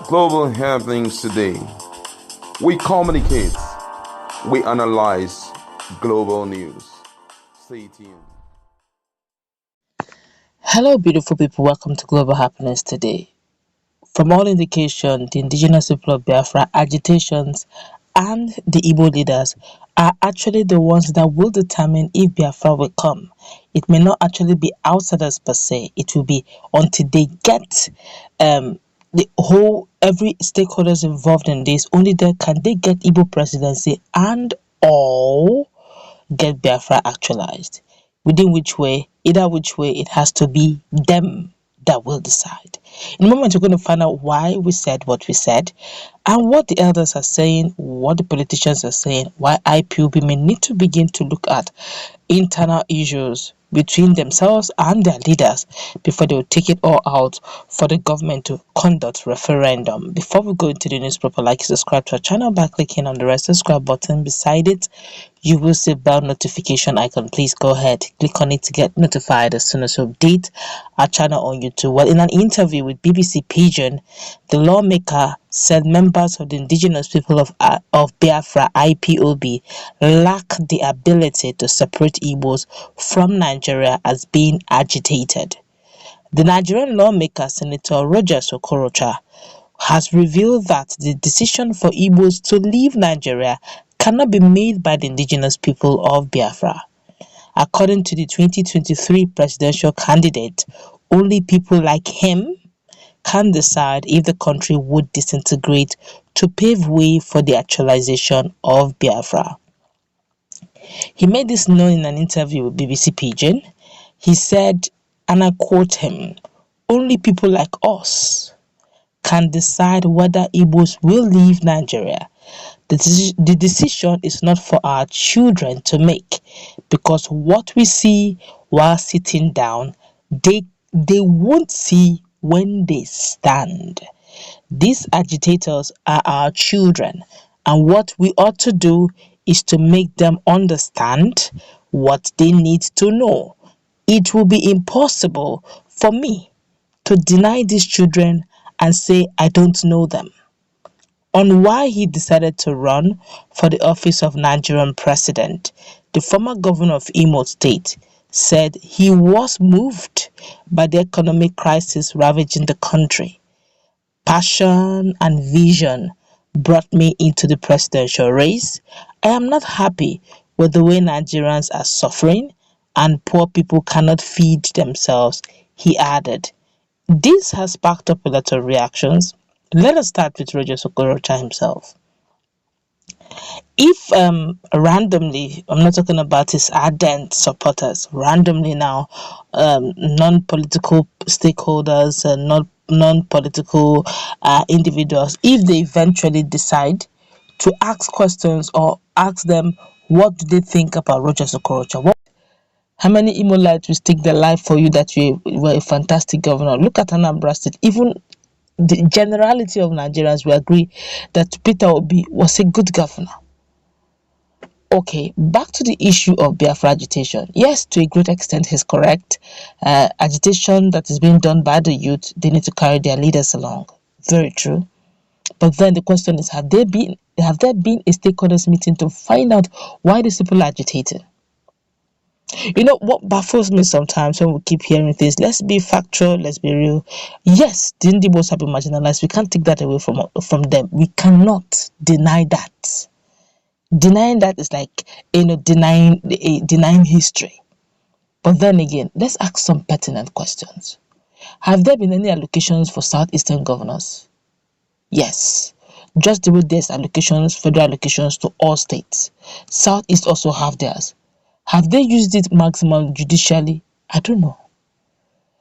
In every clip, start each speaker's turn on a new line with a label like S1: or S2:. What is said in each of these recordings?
S1: Global happenings today. We communicate, we analyze global news. Stay tuned.
S2: Hello, beautiful people. Welcome to Global Happiness Today. From all indication, the indigenous people of Biafra agitations and the Igbo leaders are actually the ones that will determine if Biafra will come. It may not actually be outsiders per se. It will be until they get the whole every stakeholders involved in this. Only then can they get Igbo presidency and all get Biafra actualized. Within which way, either which way, it has to be them that will decide. In a moment, we're going to find out why we said what we said and what the elders are saying, what the politicians are saying, why IPOB may need to begin to look at internal issues between themselves and their leaders before they will take it all out for the government to conduct referendum. Before we go into the news proper, like, subscribe to our channel by clicking on the red subscribe button beside it. You will see bell notification icon. Please go ahead, click on it to get notified as soon as we update our channel on YouTube. Well, in an interview with BBC Pidgin, the lawmaker said members of the indigenous people of Biafra IPOB lack the ability to separate Igbos from Nigeria as being agitated. The Nigerian lawmaker, Senator Rogers Okorocha, has revealed that the decision for Igbos to leave Nigeria cannot be made by the indigenous people of Biafra. According to the 2023 presidential candidate, only people like him can decide if the country would disintegrate to pave way for the actualization of Biafra. He made this known in an interview with BBC Pidgin. He said, and I quote him, "Only people like us can decide whether Igbos will leave Nigeria. The decision is not for our children to make, because what we see while sitting down, they won't see when they stand. These agitators are our children, and what we ought to do is to make them understand what they need to know. It will be impossible for me to deny these children and say I don't know them." On why he decided to run for the office of Nigerian president, the former governor of Imo State said he was moved by the economic crisis ravaging the country. "Passion and vision brought me into the presidential race. I am not happy with the way Nigerians are suffering and poor people cannot feed themselves," he added. This has sparked up a lot of reactions. Let us start with Roger Okorocha himself. If randomly, I'm not talking about his ardent supporters, randomly now, non-political stakeholders and non-political individuals, if they eventually decide to ask questions or ask them what do they think about Roger Okorocha, how many Imolites will stake their life for you that you were a fantastic governor? Look at Nnamdi State. Even the generality of Nigerians will agree that Peter Obi was a good governor. Okay, back to the issue of Biafra agitation. Yes, to a great extent, he's correct. Agitation that is being done by the youth, they need to carry their leaders along. Very true. But then the question is, have there been a stakeholders meeting to find out why these people are agitating? You know what baffles me sometimes when we keep hearing things? Let's be factual, let's be real. Yes, the Indians have been marginalized. We can't take that away from them. We cannot deny that. Denying that is like denying history. But then again, let's ask some pertinent questions. Have there been any allocations for southeastern governors? Yes. Just the way there's allocations, federal allocations to all states. Southeast also have theirs. Have they used it maximum judicially? I don't know.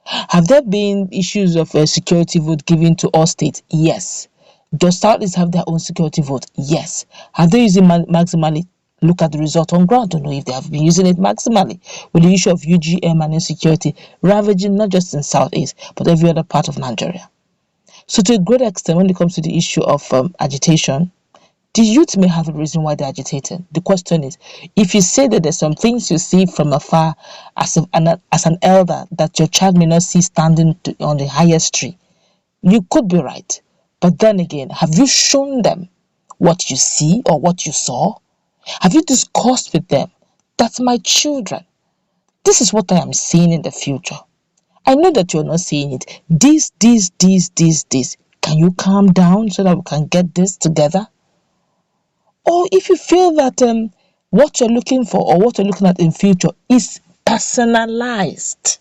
S2: Have there been issues of a security vote given to all states? Yes. Does Southeast have their own security vote? Yes. Have they used it maximally? Look at the result on ground to know if they have been using it maximally. With the issue of UGM and insecurity ravaging not just in Southeast, but every other part of Nigeria. So to a great extent, when it comes to the issue of agitation, the youth may have a reason why they're agitating. The question is, if you say that there's some things you see from afar as an elder that your child may not see standing on the highest tree, you could be right. But then again, have you shown them what you see or what you saw? Have you discussed with them that my children, this is what I am seeing in the future? I know that you're not seeing it. This. Can you calm down so that we can get this together? Or if you feel that what you're looking for or what you're looking at in future is personalized,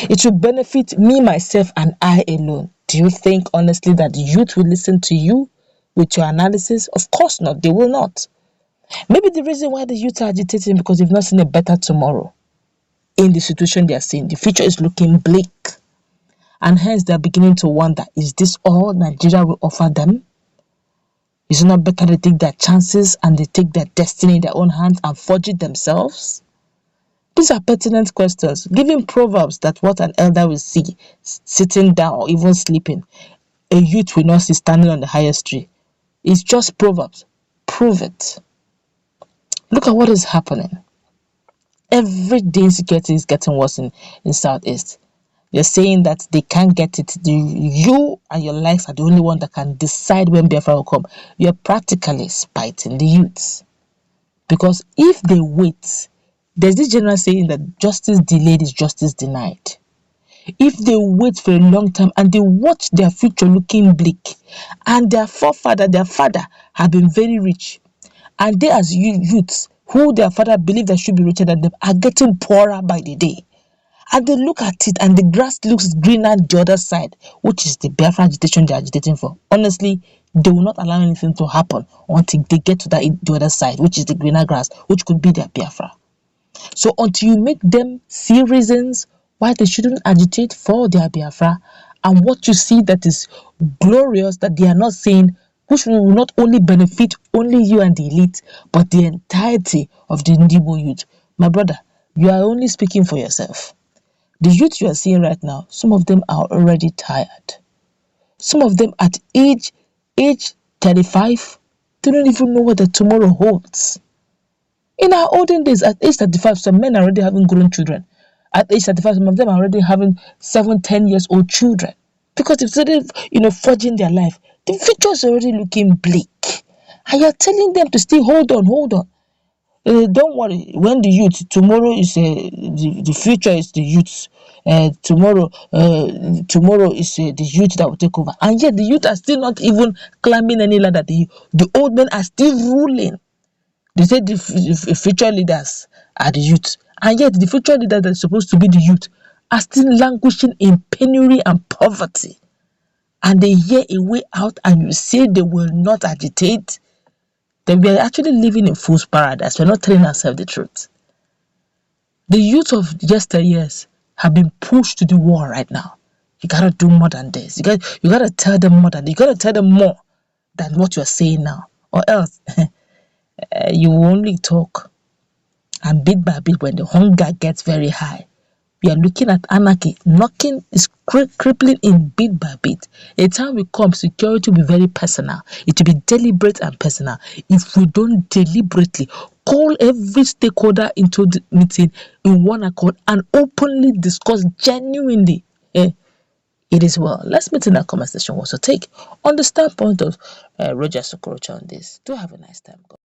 S2: it will benefit me, myself, and I alone. Do you think honestly that the youth will listen to you with your analysis? Of course not. They will not. Maybe the reason why the youth are agitating because they've not seen a better tomorrow in the situation they are seeing. The future is looking bleak. And hence they are beginning to wonder, is this all Nigeria will offer them? Is it not better they take their chances and they take their destiny in their own hands and forge it themselves? These are pertinent questions. Given proverbs that what an elder will see sitting down or even sleeping, a youth will not see standing on the highest tree. It's just proverbs. Prove it. Look at what is happening. Every day insecurity is getting worse in Southeast. You're saying that they can't get it. You and your likes are the only one that can decide when Biafra will come. You're practically spiting the youths. Because if they wait, there's this general saying that justice delayed is justice denied. If they wait for a long time and they watch their future looking bleak, and their father have been very rich, and they as youths who their father believed that should be richer than them are getting poorer by the day, and they look at it and the grass looks greener the other side, which is the Biafra agitation they're agitating for. Honestly, they will not allow anything to happen until they get to the other side, which is the greener grass, which could be their Biafra. So until you make them see reasons why they shouldn't agitate for their Biafra, and what you see that is glorious that they are not seeing, which will not only benefit only you and the elite, but the entirety of the Igbo youth. My brother, you are only speaking for yourself. The youth you are seeing right now, some of them are already tired. Some of them at age 35, they don't even know what the tomorrow holds. In our olden days, at age 35, some men are already having grown children. At age 35, some of them are already having 7-10 years old children. Because they've started, forging their life. The future is already looking bleak. And you're telling them to still hold on. Don't worry. When the youth, tomorrow is the future is the youth. Tomorrow is the youth that will take over. And yet the youth are still not even climbing any ladder. The old men are still ruling. They say the future leaders are the youth. And yet the future leaders that are supposed to be the youth are still languishing in penury and poverty. And they hear a way out and you say they will not agitate. Then we are actually living in fool's paradise. We're not telling ourselves the truth. The youth of yesteryears have been pushed to the wall right now. You gotta do more than this. You gotta tell them more than this. You gotta tell them more than what you're saying now. Or else you will only talk. And bit by bit, when the hunger gets very high, we are looking at anarchy. Knocking is crippling in bit by bit. A time will come, security will be very personal. It will be deliberate and personal. If we don't deliberately call every stakeholder into the meeting in one accord and openly discuss genuinely, it is well. Let's meet in that comment section. What's your take on the standpoint of Roger Sokorocha on this? Do have a nice time, God.